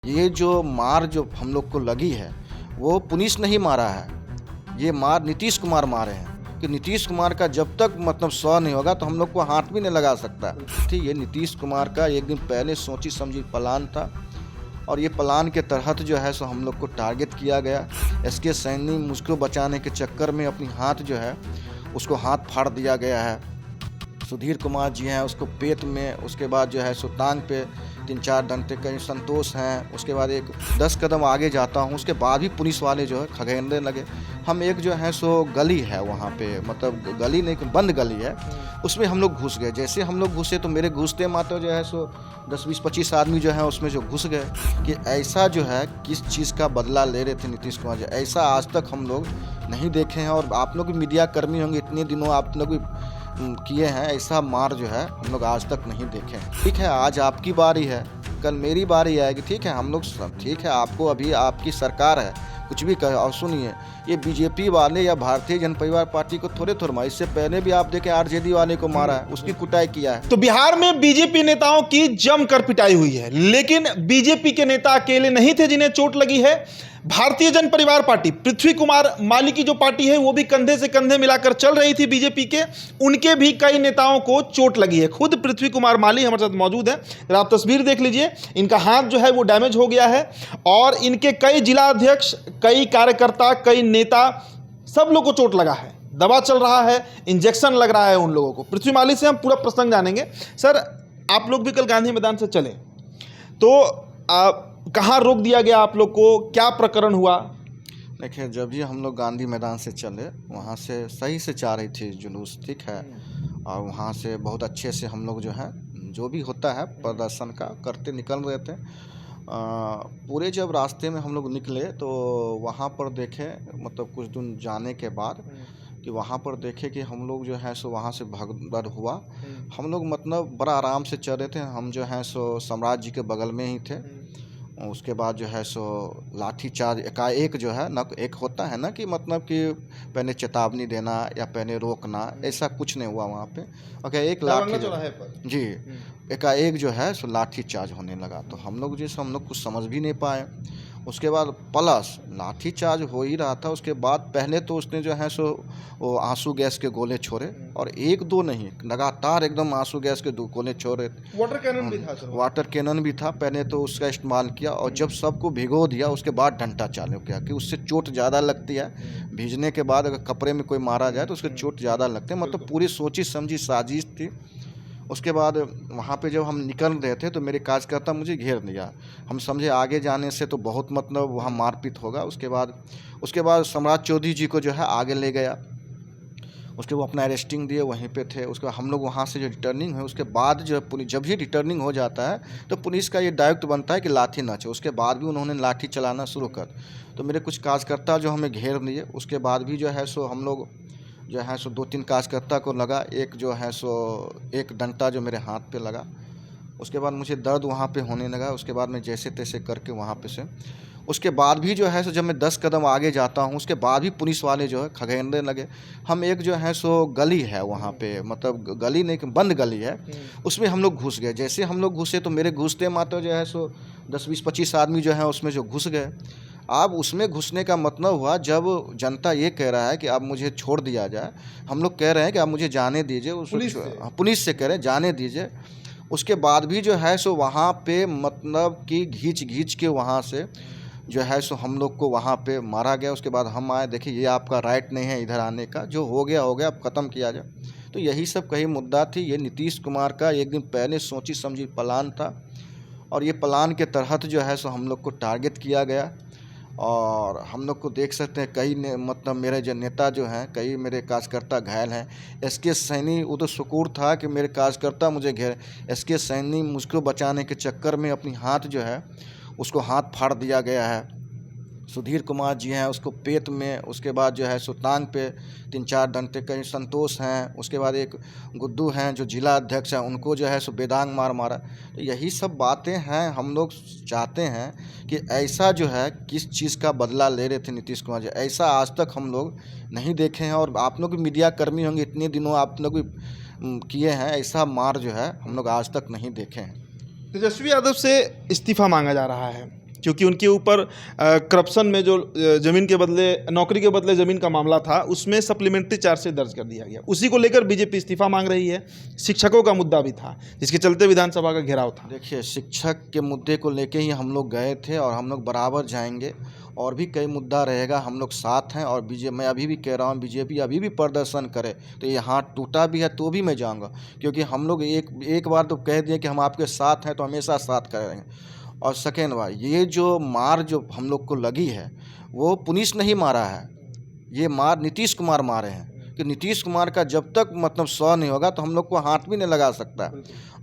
ये जो मार जो हम लोग को लगी है वो पुलिस नहीं मारा है, ये मार नीतीश कुमार मारे हैं। कि नीतीश कुमार का जब तक मतलब 100 नहीं होगा तो हम लोग को हाथ भी नहीं लगा सकता। ठीक, ये नीतीश कुमार का एक दिन पहले सोची समझी प्लान था और ये प्लान के तहत जो है सो हम लोग को टारगेट किया गया। एसके सैनी मुझको बचाने के चक्कर में अपनी हाथ जो है उसको हाथ फाड़ दिया गया है। सुधीर कुमार जी हैं उसको पेट में, उसके बाद जो है सो टांग पे 3-4 डंटे कहीं संतोष हैं। उसके बाद एक 10 कदम आगे जाता हूँ, उसके बाद भी पुलिस वाले जो है खगेड़ने लगे। हम एक जो है सो गली है वहाँ पे, मतलब गली नहीं बंद गली है, उसमें हम लोग घुस गए। जैसे हम लोग घुसे तो मेरे घुसते मात्र जो है सो 10-20-25 आदमी जो है उसमें जो घुस गए। कि ऐसा जो है किस चीज़ का बदला ले रहे थे नीतीश कुमार जी, ऐसा आज तक हम लोग नहीं देखे हैं। और आप लोग भी मीडिया कर्मी होंगे, इतने दिनों आप लोग भी किए हैं, ऐसा मार जो है हम लोग आज तक नहीं देखे हैं। ठीक है, आज आपकी बारी है, कल मेरी बारी आएगी। ठीक है, हम लोग ठीक है, आपको अभी आपकी सरकार है, कुछ भी कहे। और सुनिए, ये बीजेपी वाले या भारतीय जनता परिवार पार्टी को थोड़े मारा, इससे पहले भी आप देखें आरजेडी वाले को मारा है, उसकी कुटाई किया है। तो बिहार में बीजेपी नेताओं की जमकर पिटाई हुई है, लेकिन बीजेपी के नेता अकेले नहीं थे जिन्हें चोट लगी है। भारतीय जन परिवार पार्टी, पृथ्वी कुमार माली की जो पार्टी है वो भी कंधे से कंधे मिलाकर चल रही थी बीजेपी के, उनके भी कई नेताओं को चोट लगी है। खुद पृथ्वी कुमार माली हमारे साथ मौजूद है, आप तस्वीर देख लीजिए, इनका हाथ जो है वो डैमेज हो गया है और इनके कई जिला अध्यक्ष, कई कार्यकर्ता, कई नेता, सब लोग को चोट लगा है। दवा चल रहा है, इंजेक्शन लग रहा है उन लोगों को। पृथ्वी माली से हम पूरा प्रसंग जानेंगे। सर, आप लोग भी कल गांधी मैदान से चले तो कहाँ रोक दिया गया आप लोग को, क्या प्रकरण हुआ? देखिए, जब भी हम लोग गांधी मैदान से चले, वहाँ से सही से जा रही थी जुलूस, ठीक है, और वहाँ से बहुत अच्छे से हम लोग जो है जो भी होता है प्रदर्शन का करते निकल रहे थे। पूरे जब रास्ते में हम लोग निकले तो वहाँ पर देखे, मतलब कुछ दिन जाने के बाद कि वहाँ पर देखे कि हम लोग जो है सो वहाँ से भगदड़ हुआ। हम लोग मतलब बड़ा आराम से चल रहे थे, हम जो है सो सम्राट जी के बगल में ही थे। उसके बाद जो है सो लाठी चार्ज एकाएक जो है ना, एक होता है ना कि मतलब कि पहले चेतावनी देना या पहले रोकना, ऐसा कुछ नहीं हुआ वहाँ पे। ओके, एक लाठी जी एकाएक जो है सो लाठी चार्ज होने लगा। तो हम लोग जैसे हम लोग कुछ समझ भी नहीं पाए। उसके बाद प्लस लाठी चार्ज हो ही रहा था, उसके बाद पहले तो उसने जो है सो वो आंसू गैस के गोले छोड़े, और एक दो नहीं, लगातार एकदम आंसू गैस के गोले छोड़े। वाटर कैनन भी था सर? वाटर कैनन भी था। पहले तो उसका इस्तेमाल किया और जब सबको भिगो दिया उसके बाद डंडा चालू किया कि उससे चोट ज़्यादा लगती है। भीजने के बाद अगर कपड़े में कोई मारा जाए तो उसके चोट ज़्यादा लगते हैं। मतलब पूरी सोची समझी साजिश थी। उसके बाद वहाँ पे जब हम निकल रहे थे तो मेरे कार्यकर्ता मुझे घेर लिया। हम समझे आगे जाने से तो बहुत मतलब वहाँ मारपीट होगा। उसके बाद सम्राट चौधरी जी को जो है आगे ले गया, उसके वो अपना अरेस्टिंग दिए, वहीं पे थे। उसके बाद हम लोग वहाँ से जो रिटर्निंग है, उसके बाद जो पुलिस जब भी रिटर्निंग हो जाता है तो पुलिस का ये दायित्व बनता है कि लाठी ना चले। उसके बाद भी उन्होंने लाठी चलाना शुरू कर, तो मेरे कुछ कार्यकर्ता जो हमें घेर लिए। उसके बाद भी जो है सो हम लोग जो है सो 2-3 कार्यकर्ता को लगा, एक जो है सो एक डंटा जो मेरे हाथ पे लगा। उसके बाद मुझे दर्द वहाँ पे होने लगा। उसके बाद मैं जैसे तैसे करके वहाँ पे से, उसके बाद भी जो है सो जब मैं 10 कदम आगे जाता हूँ, उसके बाद भी पुलिस वाले जो है खगेड़ने लगे। हम एक जो है सो गली है वहाँ पे, मतलब गली नहीं बंद गली है, उसमें हम लोग घुस गए। जैसे हम लोग घुसे तो मेरे घुसते मात्र जो है सो 10-20-25 आदमी जो है उसमें जो घुस गए। अब उसमें घुसने का मतलब हुआ जब जनता ये कह रहा है कि अब मुझे छोड़ दिया जाए, हम लोग कह रहे हैं कि आप मुझे जाने दीजिए, पुलिस से कह रहे हैं जाने दीजिए। उसके बाद भी जो है सो वहाँ पे मतलब कि घींच के वहाँ से जो है सो हम लोग को वहाँ पे मारा गया। उसके बाद हम आए, देखिए ये आपका राइट नहीं है इधर आने का, जो हो गया अब ख़त्म किया जाए। तो यही सब कही मुद्दा थी। ये नीतीश कुमार का एक दिन पहले सोची समझी प्लान था और ये प्लान के तहत जो है सो हम लोग को टारगेट किया गया। और हम लोग को देख सकते हैं कई मतलब मेरे जो नेता जो हैं, कई मेरे कार्यकर्ता घायल हैं। एसके सैनी, वो तो शुक्र था कि मेरे कार्यकर्ता मुझे घेर, एसके सैनी मुझको बचाने के चक्कर में अपनी हाथ जो है उसको हाथ फाड़ दिया गया है। सुधीर कुमार जी हैं उसको पेट में, उसके बाद जो है सो टांग पे 3-4 डंटे कहीं संतोष हैं। उसके बाद एक गुड्डू हैं जो जिला अध्यक्ष हैं, उनको जो है सो बेदांग मारा। तो यही सब बातें हैं। हम लोग चाहते हैं कि ऐसा जो है किस चीज़ का बदला ले रहे थे नीतीश कुमार जी, ऐसा आज तक हम लोग नहीं देखे हैं। और आप लोग भी मीडिया कर्मी होंगे, इतने दिनों आप लोग भी किए हैं, ऐसा मार जो है हम लोग आज तक नहीं देखे हैं। तेजस्वी यादव से इस्तीफा मांगा जा रहा है, क्योंकि उनके ऊपर करप्शन में जो ज़मीन के बदले नौकरी के बदले ज़मीन का मामला था, उसमें सप्लीमेंट्री चार्जशीट दर्ज कर दिया गया। उसी को लेकर बीजेपी इस्तीफा मांग रही है। शिक्षकों का मुद्दा भी था, जिसके चलते विधानसभा का घेराव था। देखिए, शिक्षक के मुद्दे को लेके ही हम लोग गए थे और हम लोग बराबर जाएंगे, और भी कई मुद्दा रहेगा, हम लोग साथ हैं। और मैं अभी भी कह रहा हूँ, बीजेपी अभी भी प्रदर्शन करे तो ये हाथ टूटा भी है तो भी मैं जाऊँगा, क्योंकि हम लोग एक बार तो कह दिए कि हम आपके साथ हैं तो हमेशा साथ करेंगे। और सेकेंड बार, ये जो मार जो हम लोग को लगी है वो पुलिस नहीं मारा है, ये मार नीतीश कुमार मारे हैं। कि नीतीश कुमार का जब तक मतलब 100 नहीं होगा तो हम लोग को हाथ भी नहीं लगा सकता।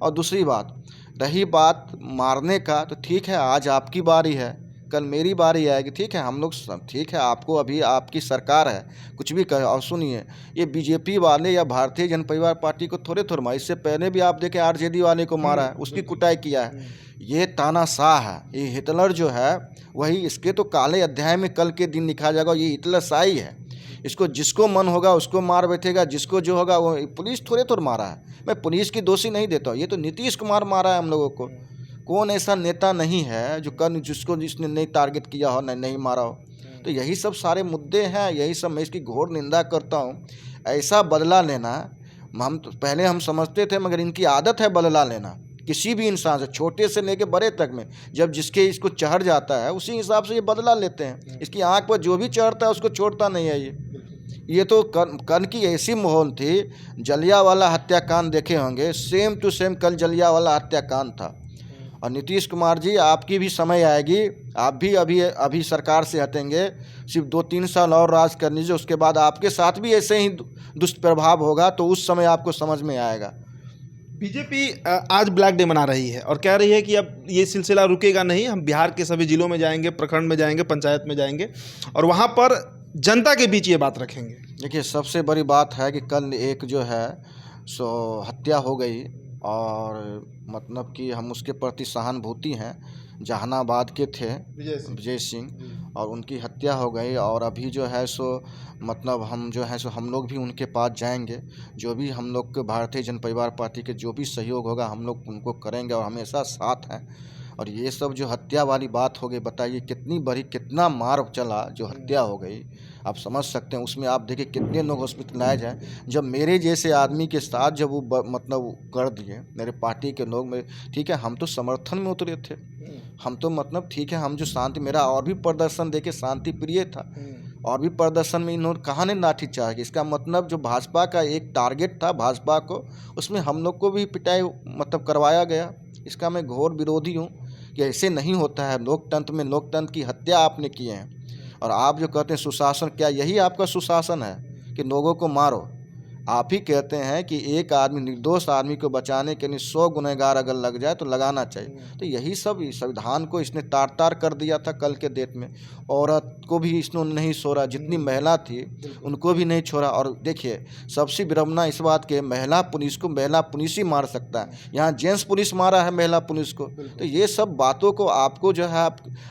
और दूसरी बात, रही बात मारने का, तो ठीक है, आज आपकी बारी है, कल मेरी बारी आएगी, ठीक है, हम लोग सब ठीक है, आपको अभी आपकी सरकार है, कुछ भी कहे। और सुनिए, ये बीजेपी वाले या भारतीय जनता परिवार पार्टी को थोड़े मारा, इससे पहले भी आप देखें आरजेडी वाले को मारा है, उसकी कुटाई किया है। ये तानाशाह है, ये हिटलर जो है वही, इसके तो काले अध्याय में कल के दिन लिखा जाएगा, ये हिटलर शाही है। इसको जिसको मन होगा उसको मार बैठेगा, जिसको जो होगा वो। पुलिस थोड़े मारा है, मैं पुलिस की दोषी नहीं देता हूँ, ये तो नीतीश कुमार मारा है हम लोगों को। कौन ऐसा नेता नहीं है जो जिसको जिसने नहीं टारगेट किया हो, नहीं मारा हो। तो यही सब सारे मुद्दे हैं, यही सब मैं इसकी घोर निंदा करता हूँ। ऐसा बदला लेना हम तो पहले हम समझते थे, मगर इनकी आदत है बदला लेना किसी भी इंसान से, छोटे से लेके बड़े तक में। जब जिसके इसको चढ़ जाता है उसी हिसाब से ये बदला लेते हैं। इसकी आँख पर जो भी चढ़ता है उसको छोड़ता नहीं है ये तो कल की ऐसी माहौल थी। जलियांवाला हत्याकांड देखे होंगे, सेम टू सेम कल जलियांवाला हत्याकांड था। और नीतीश कुमार जी, आपकी भी समय आएगी, आप भी अभी सरकार से हटेंगे, सिर्फ 2-3 साल और राज कर लीजिए, उसके बाद आपके साथ भी ऐसे ही दुष्प्रभाव होगा, तो उस समय आपको समझ में आएगा। बीजेपी आज ब्लैक डे मना रही है और कह रही है कि अब ये सिलसिला रुकेगा नहीं, हम बिहार के सभी जिलों में जाएंगे, प्रखंड में जाएंगे, पंचायत में जाएंगे और वहाँ पर जनता के बीच ये बात रखेंगे। देखिए, सबसे बड़ी बात है कि कल एक जो है सो हत्या हो गई, और मतलब कि हम उसके प्रति सहानुभूति हैं। जहानाबाद के थे विजय सिंह, और उनकी हत्या हो गई। और अभी जो है सो मतलब हम जो है सो हम लोग भी उनके पास जाएंगे, जो भी हम लोग के भारतीय जनता परिवार पार्टी के जो भी सहयोग होगा हम लोग उनको करेंगे और हमेशा साथ हैं। और ये सब जो हत्या वाली बात हो गई, बताइए कितनी बड़ी, कितना मार चला, जो हत्या हो गई, आप समझ सकते हैं। उसमें आप देखिए कितने लोग हॉस्पिटलाइज हैं। जब मेरे जैसे आदमी के साथ जब वो मतलब कर दिए मेरे पार्टी के लोग, ठीक है, हम तो समर्थन में उतरे थे, हम तो मतलब ठीक है, हम जो शांति, मेरा और भी प्रदर्शन देखे शांति प्रिय था, और भी प्रदर्शन में इन्होंने कहा नहीं लाठीचार्ज। इसका मतलब जो भाजपा का एक टारगेट था भाजपा को, उसमें हम लोग को भी पिटाई मतलब करवाया गया। इसका मैं घोर विरोधी हूँ कि ऐसे नहीं होता है लोकतंत्र में। लोकतंत्र की हत्या आपने किए हैं, और आप जो कहते हैं सुशासन, क्या यही आपका सुशासन है कि लोगों को मारो? आप ही कहते हैं कि एक आदमी, निर्दोष आदमी को बचाने के लिए 100 गुनहगार अगर लग जाए तो लगाना चाहिए। तो यही सब संविधान को इसने तार कर दिया था कल के डेट में। औरत को भी इसने नहीं छोड़ा, जितनी महिला थी उनको भी नहीं छोड़ा। और देखिए, सबसे विडम्बना इस बात के, महिला पुलिस को महिला पुलिस ही मार सकता है, यहाँ जेंट्स पुलिस मारा है महिला पुलिस को। तो ये सब बातों को आपको जो है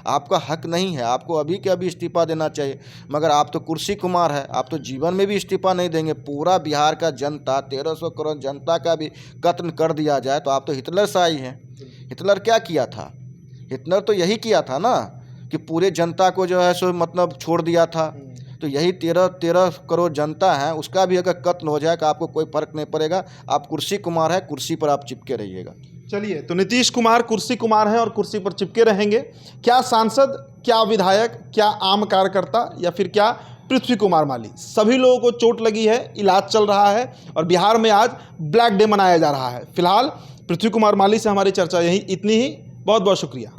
आपका हक नहीं है, आपको अभी के अभी इस्तीफा देना चाहिए। मगर आप तो कुर्सी कुमार है, आप तो जीवन में भी इस्तीफा नहीं देंगे। पूरा बिहार का जनता, 1300 करोड़ जनता का भी कत्ल कर दिया जाए तो आप तो हिटलर शाही हैं। हिटलर क्या किया था? हिटलर तो यही किया था ना कि पूरे जनता को जो है सो मतलब छोड़ दिया था। तो यही 13 करोड़ जनता है, उसका भी अगर कत्ल हो जाए तो आपको कोई फर्क नहीं पड़ेगा। आप कुर्सी कुमार है, कुर्सी पर आप चिपके रहिएगा। चलिए, तो नीतीश कुमार कुर्सी कुमार हैं और कुर्सी पर चिपके रहेंगे। क्या सांसद, क्या विधायक, क्या आम कार्यकर्ता, या फिर क्या पृथ्वी कुमार माली, सभी लोगों को चोट लगी है, इलाज चल रहा है और बिहार में आज ब्लैक डे मनाया जा रहा है। फिलहाल पृथ्वी कुमार माली से हमारी चर्चा इतनी ही। बहुत बहुत शुक्रिया।